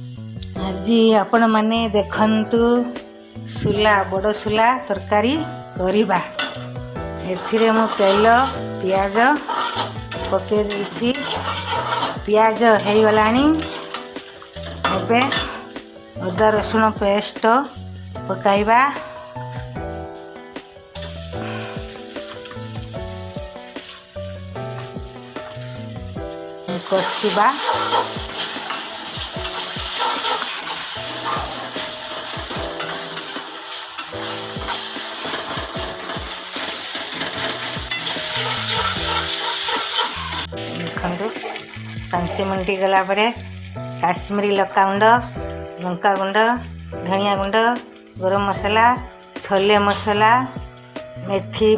आज आपण माने देखंतु सुला बड़ सुला तरकारी करिबा। एथिरे मु तेल पियाज पके देछि। पियाज हे गलानी। एबे अदा रसुण पेस्ट पकाइबा। कषिबा। देखो 5 मिनट गला परे काश्मीरी लका गुंड, लंका गुंड, धनिया गुंड, गरम मसला, छोले मसला, मेथी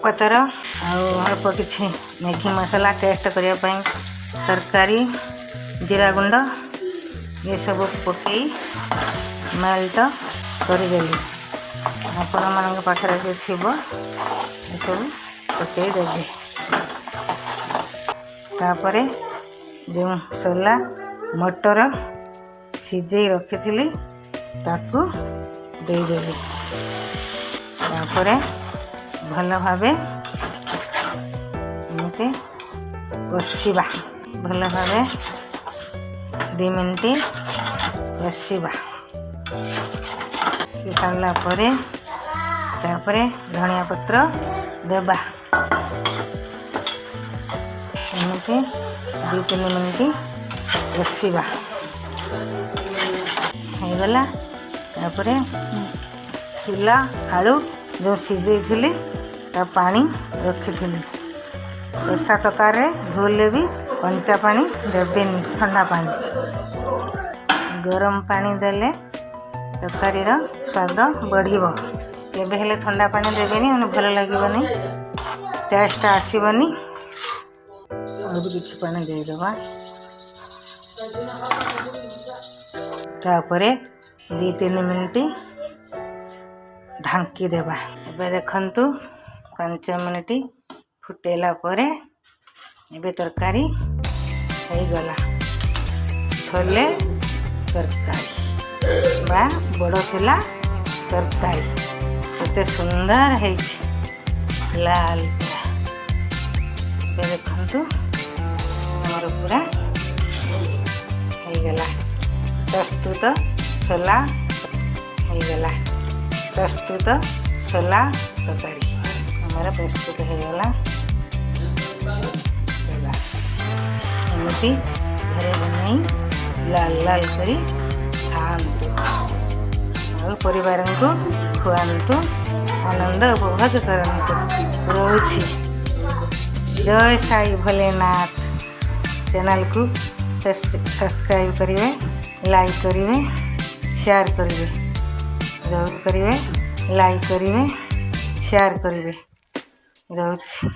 पतर अल्प किछि मैगी मसला टेस्ट करिया पई, तरकारी जीरा गुंड ये सब पकई मेल्ट करदेली। आपण मान पाखे जो थी ये सब पकई देवे। तापरे जो सोला मटर सिझे रखी ताकू देदेली। तापरे भल भावे एमती कषिबा। भल भावे 2 मिनट कषिबा। कषि सारा परे तापरे धनिया पत्र देबा। एमती 2-3 मिनट कषिबा हो गला। तापरे सुला आलू जो सिझे थी ता पानी रखी थी। कषा तकार भूले भी कंचा पानी देवेनी, ठंडा पानी। गरम पानी देले तरकारी स्वाद बढ़िबो। केबे हेले ठंडा पानी देवेनी माने भल लागबनी, टेस्ट आसीबनी। और किछि पानी दे देबा। तापरे 2-3 मिनट ढांकी देबा। एबे देखंतु 5 मिनट फुटेला परे एबे तरकारी हो गला। छोले तरकारी बा बड़ सुला तरकारी केते सुंदर है लाल पूरा। एबे देखंतु हमर पूरा हो गला। प्रस्तुत सोला हो गला। प्रस्तुत सोला तरकारी हमारा प्रस्तुत हो गला। सोला एमती घरे बनाई लाल लाल करी खातु और परिवार को खुआतु, आनंद उपभोग करतु। रोची जय साई भोलेनाथ। चैनल को सब्सक्राइब करिवे, लाइक करिवे, शेयर करिवे, जरूर करिवे, लाइक करिवे, शेयर करिवे। रोची।